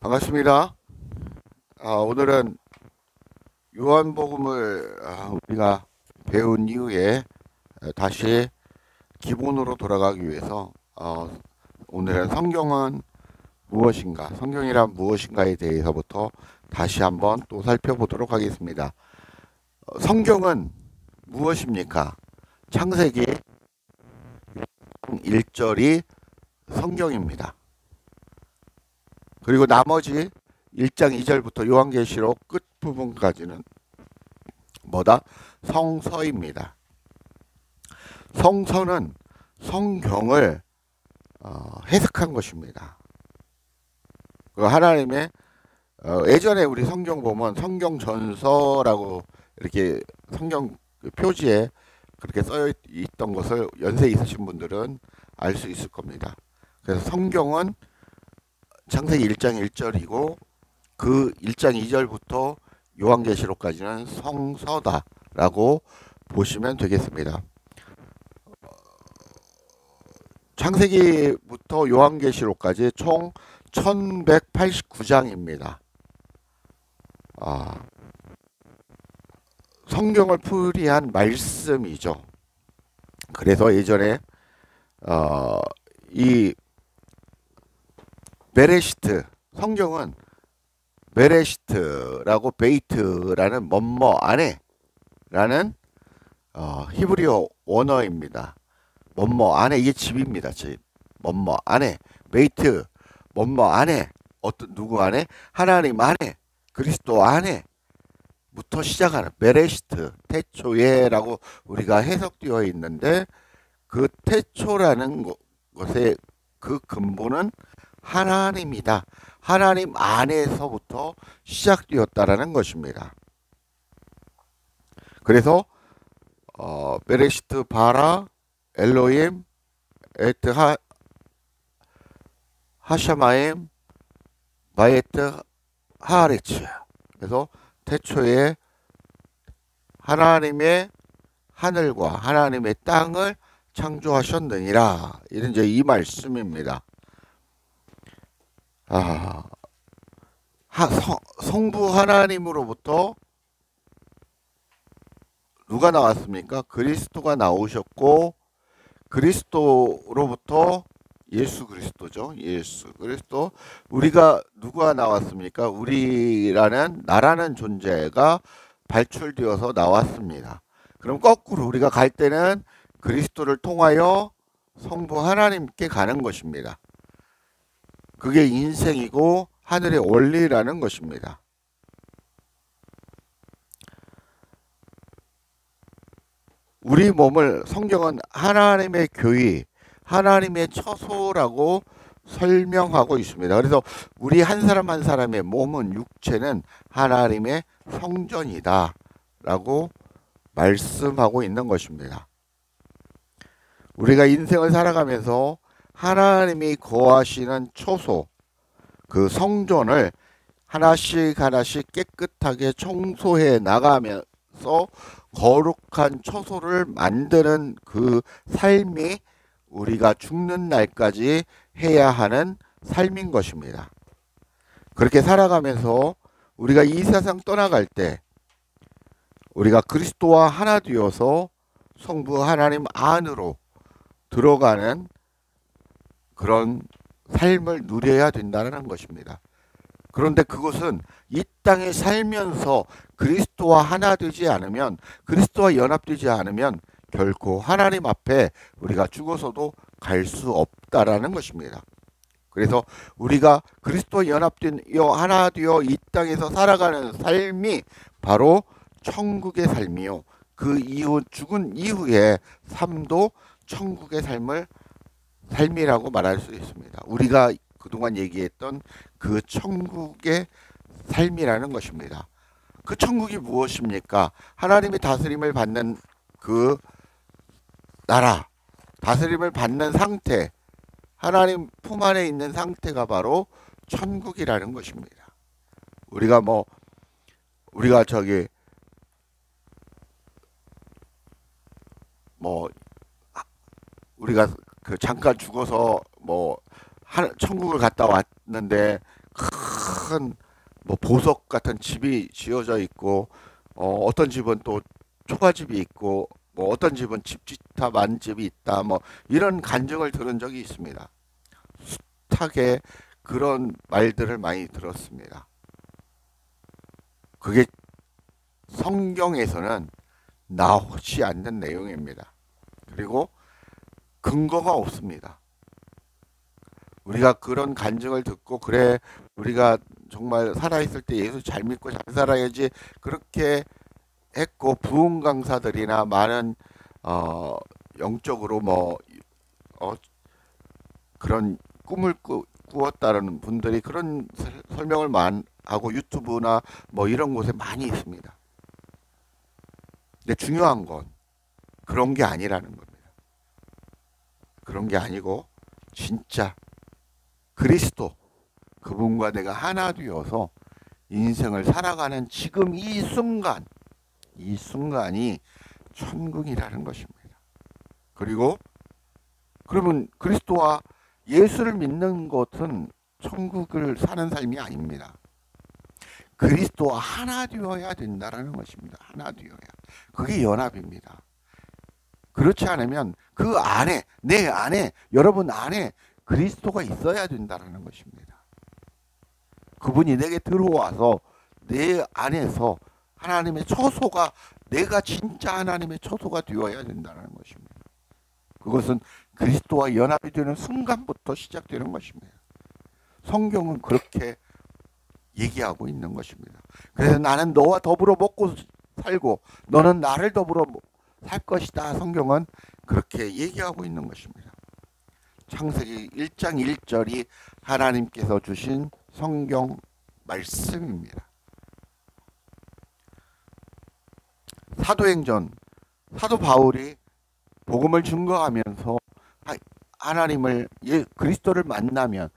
반갑습니다. 오늘은 요한복음을 우리가 배운 이후에 다시 기본으로 돌아가기 위해서 오늘은 성경은 무엇인가, 성경이란 무엇인가에 대해서부터 다시 한번 또 살펴보도록 하겠습니다. 성경은 무엇입니까? 창세기 1절이 성경입니다. 그리고 나머지 1장 2절부터 요한계시록 끝부분까지는 뭐다? 성서입니다. 성서는 성경을 해석한 것입니다. 하나님의 예전에 우리 성경 보면 성경 전서라고 이렇게 성경 표지에 그렇게 써 있던 것을 연세 있으신 분들은 알 수 있을 겁니다. 그래서 성경은 창세기 1장 1절이고 그 1장 2절부터 요한계시록까지는 성서다라고 보시면 되겠습니다. 창세기부터 요한계시록까지 총 1189장입니다. 성경을 풀이한 말씀이죠. 그래서 예전에 이 베레시트, 성경은 베레시트라고 베이트라는 뭐뭐 안에 라는 히브리어 원어입니다. 뭐뭐 안에, 이게 집입니다. 집. 뭐뭐 안에, 베이트, 뭐뭐 안에, 어떤 누구 안에, 하나님 안에, 그리스도 안에 부터 시작하는 베레시트, 태초에라고 우리가 해석되어 있는데, 그 태초라는 것의 그 근본은 하나님이다. 하나님 안에서부터 시작되었다라는 것입니다. 그래서 베레시트 바라 엘로임 에트 하샤마임 바에트 하레츠. 그래서 태초에 하나님의 하늘과 하나님의 땅을 창조하셨느니라. 이런 이제 이 말씀입니다. 성부 하나님으로부터 누가 나왔습니까? 그리스도가 나오셨고, 그리스도로부터 예수 그리스도죠. 예수 그리스도. 우리가 누가 나왔습니까? 우리라는 나라는 존재가 발출되어서 나왔습니다. 그럼 거꾸로 우리가 갈 때는 그리스도를 통하여 성부 하나님께 가는 것입니다. 그게 인생이고 하늘의 원리라는 것입니다. 우리 몸을 성경은 하나님의 교회, 하나님의 처소라고 설명하고 있습니다. 그래서 우리 한 사람 한 사람의 몸은, 육체는 하나님의 성전이다 라고 말씀하고 있는 것입니다. 우리가 인생을 살아가면서 하나님이 거하시는 처소, 그 성전을 하나씩 하나씩 깨끗하게 청소해 나가면서 거룩한 처소를 만드는 그 삶이 우리가 죽는 날까지 해야 하는 삶인 것입니다. 그렇게 살아가면서 우리가 이 세상 떠나갈 때 우리가 그리스도와 하나 되어서 성부 하나님 안으로 들어가는 그런 삶을 누려야 된다는 것입니다. 그런데 그것은 이 땅에 살면서 그리스도와 하나 되지 않으면, 그리스도와 연합되지 않으면 결코 하나님 앞에 우리가 죽어서도 갈 수 없다라는 것입니다. 그래서 우리가 그리스도와 연합되어 하나 되어 이 땅에서 살아가는 삶이 바로 천국의 삶이요, 그 이후 죽은 이후의 삶도 천국의 삶이라고 말할 수 있습니다. 우리가 그동안 얘기했던 그 천국의 삶이라는 것입니다. 그 천국이 무엇입니까? 하나님의 다스림을 받는 그 나라, 다스림을 받는 상태, 하나님 품 안에 있는 상태가 바로 천국이라는 것입니다. 우리가 우리가 그 잠깐 죽어서 천국을 갔다 왔는데 큰 뭐 보석 같은 집이 지어져 있고, 어떤 집은 또 초가집이 있고, 뭐 어떤 집은 집집탑 만집이 있다, 뭐 이런 간증을 들은 적이 있습니다. 숱하게 그런 말들을 많이 들었습니다. 그게 성경에서는 나오지 않는 내용입니다. 그리고 근거가 없습니다. 우리가 그런 간증을 듣고, 그래 우리가 정말 살아있을 때 예수 잘 믿고 잘 살아야지, 그렇게 했고, 부흥 강사들이나 많은 영적으로 뭐 그런 꿈을 꾸었다는 분들이 그런 설명을 하고 유튜브나 뭐 이런 곳에 많이 있습니다. 근데 중요한 건 그런 게 아니라는 겁니다. 그런 게 아니고 진짜 그리스도, 그분과 내가 하나 되어서 인생을 살아가는 지금 이 순간, 이 순간이 천국이라는 것입니다. 그리고 그러면 그리스도와 예수를 믿는 것은 천국을 사는 삶이 아닙니다. 그리스도와 하나 되어야 된다는 것입니다. 하나 되어야. 그게 연합입니다. 그렇지 않으면 그 안에, 내 안에, 여러분 안에 그리스도가 있어야 된다는 것입니다. 그분이 내게 들어와서 내 안에서 하나님의 처소가, 내가 진짜 하나님의 처소가 되어야 된다는 것입니다. 그것은 그리스도와 연합이 되는 순간부터 시작되는 것입니다. 성경은 그렇게 얘기하고 있는 것입니다. 그래서 나는 너와 더불어 먹고 살고 너는 나를 더불어 살 것이다. 성경은 그렇게 얘기하고 있는 것입니다. 창세기 1장 1절이 하나님께서 주신 성경 말씀입니다. 사도행전, 사도 바울이 복음을 증거하면서 하나님을, 그리스도를 만나면,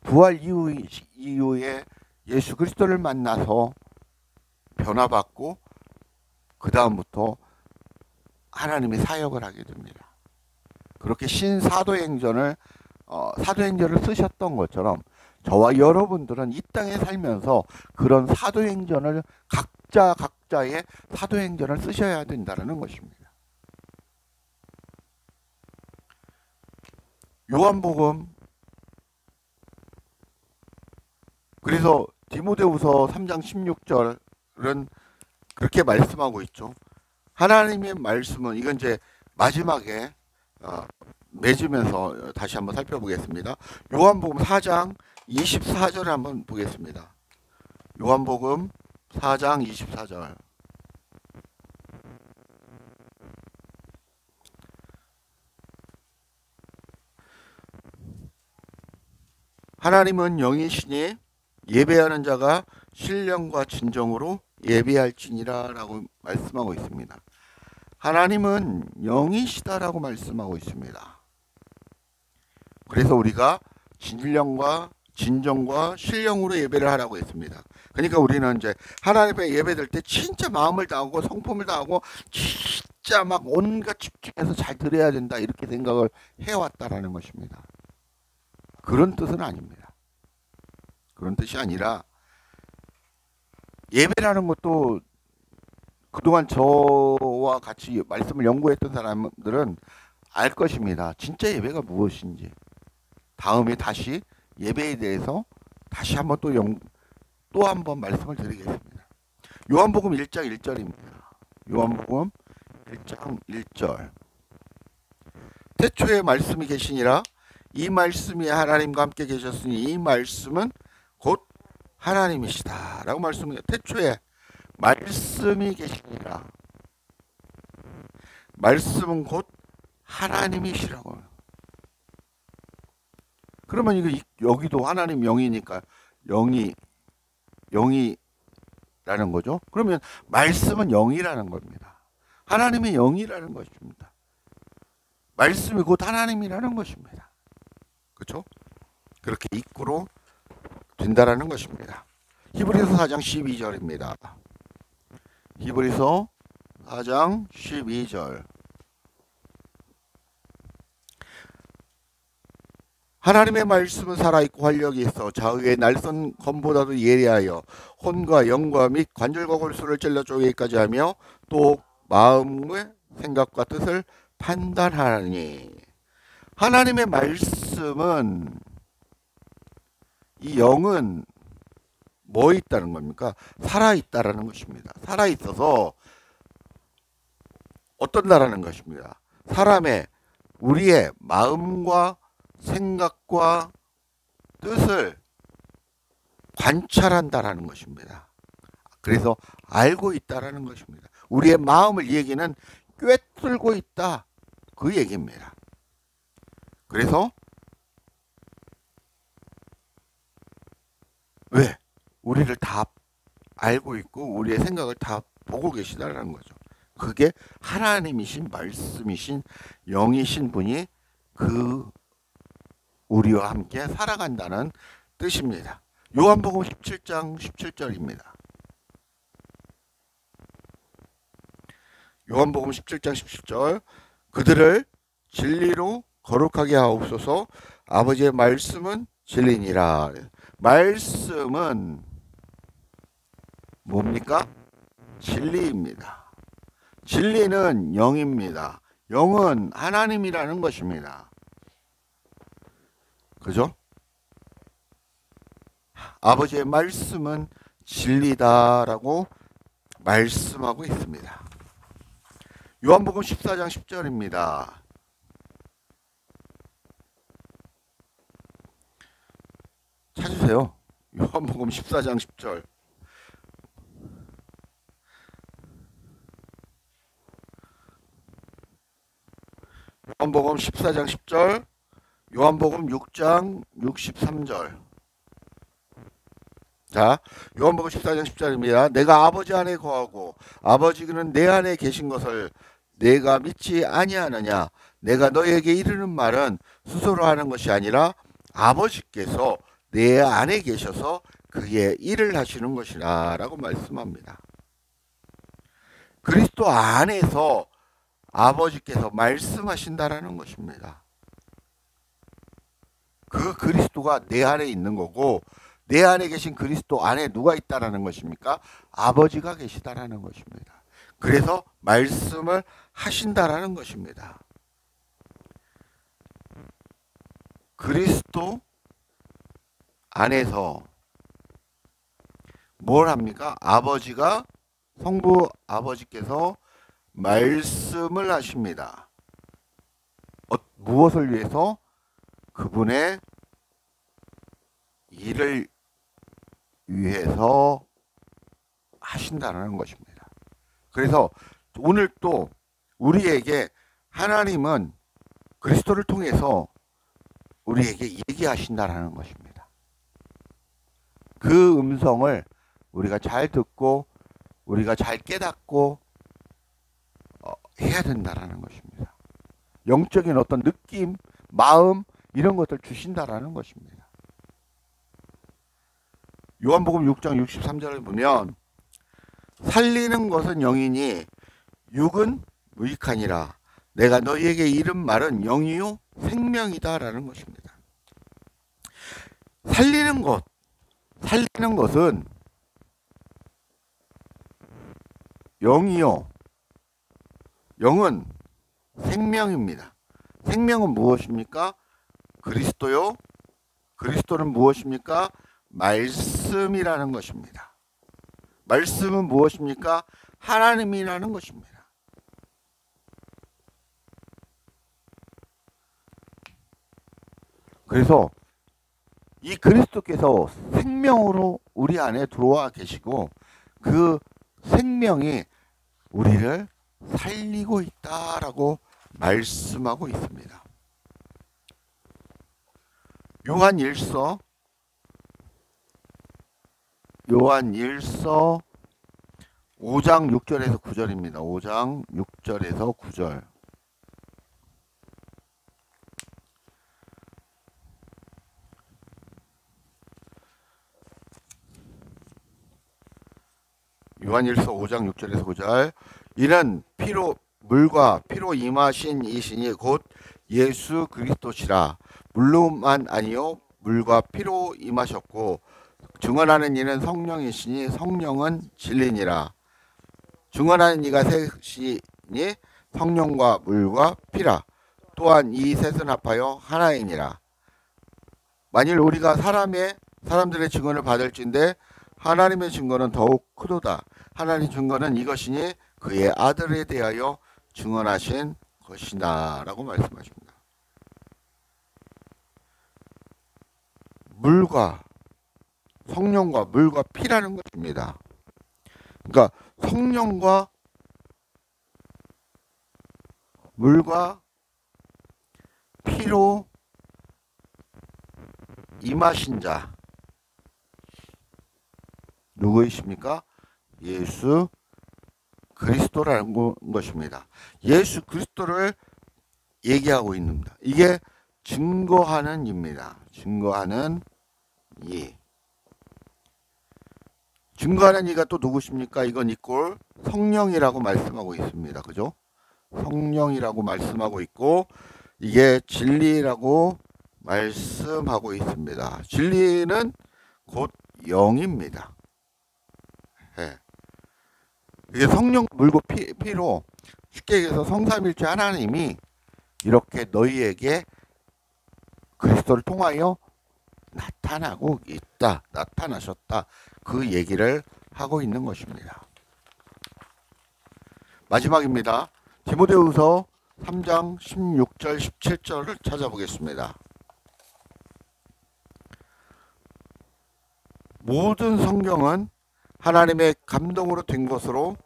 부활 이후에 예수 그리스도를 만나서 변화받고 그 다음부터 하나님의 사역을 하게 됩니다. 그렇게 신사도행전을 사도행전을 쓰셨던 것처럼 저와 여러분들은 이 땅에 살면서 그런 사도행전을 각자의 사도행전을 쓰셔야 된다는 것입니다. 요한복음, 그래서 디모데후서 3장 16절은 그렇게 말씀하고 있죠. 하나님의 말씀은, 이건 이제 마지막에 맺으면서 다시 한번 살펴보겠습니다. 요한복음 4장 24절을 한번 보겠습니다. 요한복음 4장 24절. 하나님은 영이시니 예배하는 자가 신령과 진정으로 예배할지니라 라고 말씀하고 있습니다. 하나님은 영이시다라고 말씀하고 있습니다. 그래서 우리가 진령과 진정과 신령으로 예배를 하라고 했습니다. 그러니까 우리는 이제 하나님의 예배될 때 진짜 마음을 다하고 성품을 다하고 진짜 막 온갖 집중해서 잘 드려야 된다, 이렇게 생각을 해왔다라는 것입니다. 그런 뜻은 아닙니다. 그런 뜻이 아니라, 예배라는 것도 그동안 저와 같이 말씀을 연구했던 사람들은 알 것입니다. 진짜 예배가 무엇인지. 다음에 다시 예배에 대해서 다시 한번 또 한번 말씀을 드리겠습니다. 요한복음 1장 1절입니다. 요한복음 1장 1절. 태초에 말씀이 계시니라. 이 말씀이 하나님과 함께 계셨으니 이 말씀은 곧 하나님이시다 라고 말씀합니다. 태초에 말씀이 계시니라. 말씀은 곧 하나님이시라고. 그러면 이거 여기도 하나님 영이니까 영이라는 거죠. 그러면 말씀은 영이라는 겁니다. 하나님의 영이라는 것입니다. 말씀이 곧 하나님이라는 것입니다. 그렇죠? 그렇게 입구로 된다라는 것입니다. 히브리서 4장 12절입니다. 히브리서 4장 12절. 하나님의 말씀은 살아있고 활력이 있어 좌우의 날선 검보다도 예리하여 혼과 영과 및 관절과 골수를 찔러 쪼개기까지 하며 또 마음의 생각과 뜻을 판단하니. 하나님의 말씀은, 이 영은 뭐 있다는 겁니까? 살아있다라는 것입니다. 살아있어서 어떤다라는 것입니다. 우리의 마음과 생각과 뜻을 관찰한다라는 것입니다. 그래서 알고 있다라는 것입니다. 우리의 마음을 이 얘기는 꿰뚫고 있다, 그 얘기입니다. 그래서 왜? 우리를 다 알고 있고 우리의 생각을 다 보고 계시다라는 거죠. 그게 하나님이신, 말씀이신, 영이신 분이 우리와 함께 살아간다는 뜻입니다. 요한복음 17장 17절입니다. 요한복음 17장 17절. 그들을 진리로 거룩하게 하옵소서. 아버지의 말씀은 진리니라. 말씀은 뭡니까? 진리입니다. 진리는 영입니다. 영은 하나님이라는 것입니다. 그죠? 아버지의 말씀은 진리다라고 말씀하고 있습니다. 요한복음 14장 10절입니다. 찾으세요. 요한복음 14장 10절. 요한복음 14장 10절, 요한복음 6장 63절. 자, 요한복음 14장 10절입니다. 내가 아버지 안에 거하고 아버지는 내 안에 계신 것을 내가 믿지 아니하느냐? 내가 너에게 이르는 말은 스스로 하는 것이 아니라 아버지께서 내 안에 계셔서 그의 일을 하시는 것이라 라고 말씀합니다. 그리스도 안에서 아버지께서 말씀하신다라는 것입니다. 그 그리스도가 내 안에 있는 거고, 내 안에 계신 그리스도 안에 누가 있다라는 것입니까? 아버지가 계시다라는 것입니다. 그래서 말씀을 하신다라는 것입니다. 그리스도 안에서 뭘 합니까? 성부 아버지께서 말씀을 하십니다. 무엇을 위해서? 그분의 일을 위해서 하신다는 것입니다. 그래서 오늘 또 우리에게 하나님은 그리스도를 통해서 우리에게 얘기하신다는 것입니다. 그 음성을 우리가 잘 듣고 우리가 잘 깨닫고 해야 된다는 것입니다. 영적인 어떤 느낌, 마음 이런 것들 주신다라는 것입니다. 요한복음 6장 63절을 보면 살리는 것은 영이니 육은 무익하니라. 내가 너희에게 이른 말은 영이요 생명이다라는 것입니다. 살리는 것은 영이요. 영은 생명입니다. 생명은 무엇입니까? 그리스도요. 그리스도는 무엇입니까? 말씀이라는 것입니다. 말씀은 무엇입니까? 하나님이라는 것입니다. 그래서 이 그리스도께서 생명으로 우리 안에 들어와 계시고 그 생명이 우리를 살리고 있다라고 말씀하고 있습니다. 요한일서 5장 6절에서 9절입니다. 5장 6절에서 9절. 요한일서 5장 6절에서 9절. 이는 물과 피로 임하신 이신이 곧 예수 그리스도시라. 물로만 아니요 물과 피로 임하셨고 증언하는 이는 성령이시니 성령은 진리니라. 증언하는 이가 셋이니 성령과 물과 피라. 또한 이 셋은 합하여 하나이니라. 만일 우리가 사람들의 증언을 받을진대 하나님의 증거는 더욱 크도다. 하나님의 증거는 이것이니 그의 아들에 대하여 증언하신 것이다 라고 말씀하십니다. 성령과 물과 피라는 것입니다. 그러니까 성령과 물과 피로 임하신 자 누구이십니까? 예수 그리스도라는 것입니다. 예수 그리스도를 얘기하고 있습니다. 이게 증거하는 이입니다. 증거하는 이. 증거하는 이가 또 누구십니까? 이건 이꼴 성령이라고 말씀하고 있습니다. 그죠? 성령이라고 말씀하고 있고 이게 진리라고 말씀하고 있습니다. 진리는 곧 영입니다. 예. 이게 성령 물고 피로 쉽게 얘기해서 성삼일체 하나님이 이렇게 너희에게 그리스도를 통하여 나타나고 있다. 나타나셨다. 그 얘기를 하고 있는 것입니다. 마지막입니다. 디모데후서 3장 16절 17절을 찾아보겠습니다. 모든 성경은 하나님의 감동으로 된 것으로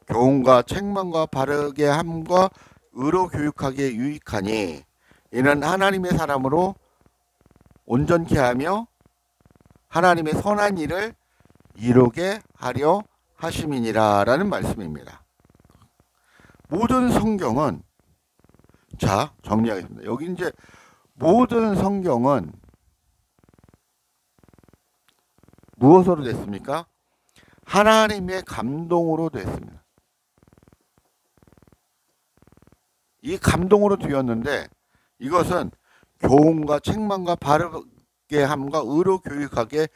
교훈과 책망과 바르게 함과 의로 교육하기에 유익하니 이는 하나님의 사람으로 온전케 하며 하나님의 선한 일을 이루게 하려 하심이니라 라는 말씀입니다. 모든 성경은 자 정리하겠습니다. 여기 이제 모든 성경은 무엇으로 됐습니까? 하나님의 감동으로 됐습니다. 이 감동으로 되었는데 이것은 교훈과 책망과 바르게 함과 의로 교육하게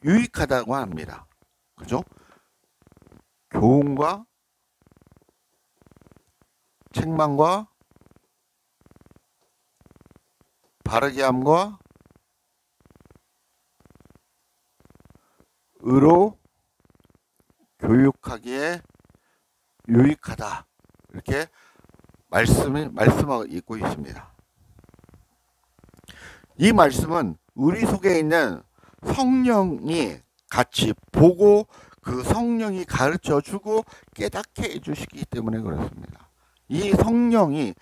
유익하다고 합니다. 그죠? 교훈과 책망과 바르게 함과 의로 교육하기에 유익하다. 이렇게 말씀하고 있고 있습니다. 이 말씀은 우리 속에 있는 성령이 같이 보고 그 성령이 가르쳐 주고 깨닫게 해 주시기 때문에 그렇습니다. 이 성령이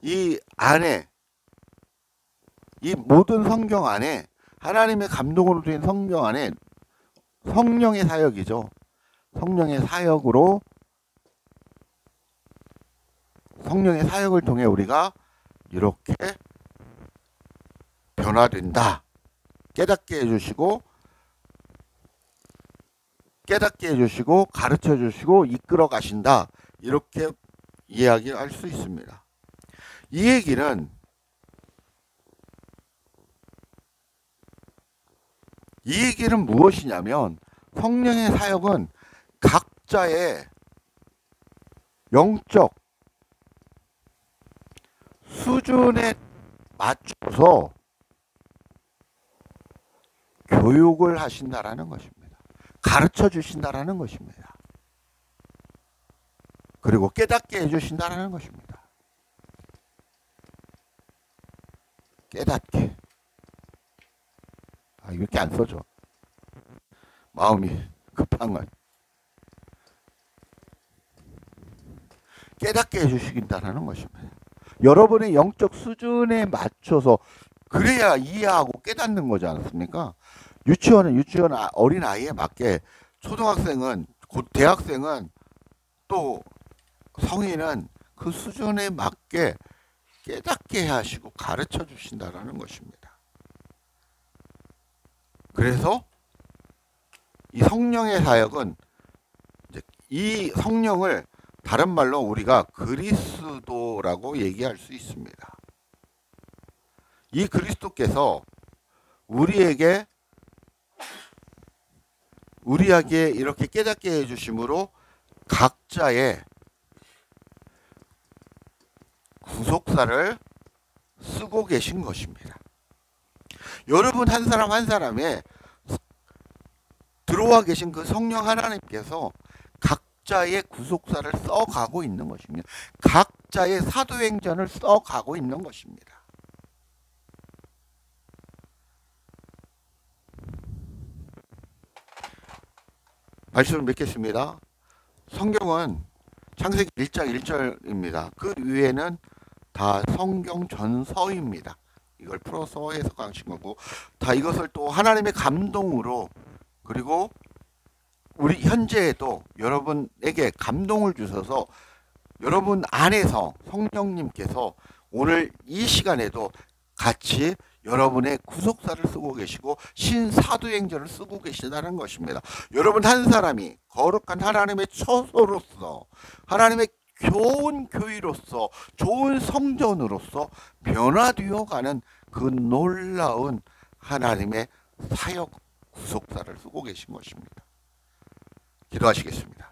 이 안에 이 모든 성경 안에 하나님의 감동으로 된 성경 안에 성령의 사역이죠. 성령의 사역으로 성령의 사역을 통해 우리가 이렇게 변화된다. 깨닫게 해주시고 가르쳐 주시고 이끌어 가신다. 이렇게 이야기할 수 있습니다. 이 얘기는 무엇이냐면 성령의 사역은 각자의 영적 수준에 맞춰서 교육을 하신다라는 것입니다. 가르쳐 주신다라는 것입니다. 그리고 깨닫게 해주신다라는 것입니다. 깨닫게. 이렇게 안 써져. 마음이 급한 건. 깨닫게 해주신다라는 것입니다. 여러분의 영적 수준에 맞춰서 그래야 이해하고 깨닫는 거지 않습니까? 유치원 어린 아이에 맞게 초등학생은 곧 대학생은 또 성인은 그 수준에 맞게 깨닫게 하시고 가르쳐 주신다라는 것입니다. 그래서 이 성령의 사역은 이제 이 성령을 다른 말로 우리가 그리스도라고 얘기할 수 있습니다. 이 그리스도께서 우리에게 이렇게 깨닫게 해주심으로 각자의 구속사를 쓰고 계신 것입니다. 여러분 한 사람 한 사람에 들어와 계신 그 성령 하나님께서 각자의 구속사를 써가고 있는 것입니다. 각자의 사도행전을 써가고 있는 것입니다. 말씀을 맺겠습니다. 성경은 창세기 1장 1절입니다. 그 위에는 다 성경 전서입니다. 이걸 풀어서 해석하신 거고, 다 이것을 또 하나님의 감동으로, 그리고 우리 현재에도 여러분에게 감동을 주셔서 여러분 안에서 성령님께서 오늘 이 시간에도 같이 여러분의 구속사를 쓰고 계시고 신사도행전을 쓰고 계시다는 것입니다. 여러분 한 사람이 거룩한 하나님의 처소로서, 하나님의 좋은 교회로서, 좋은 성전으로서 변화되어 가는 그 놀라운 하나님의 사역 구속사를 쓰고 계신 것입니다. 기도하시겠습니다.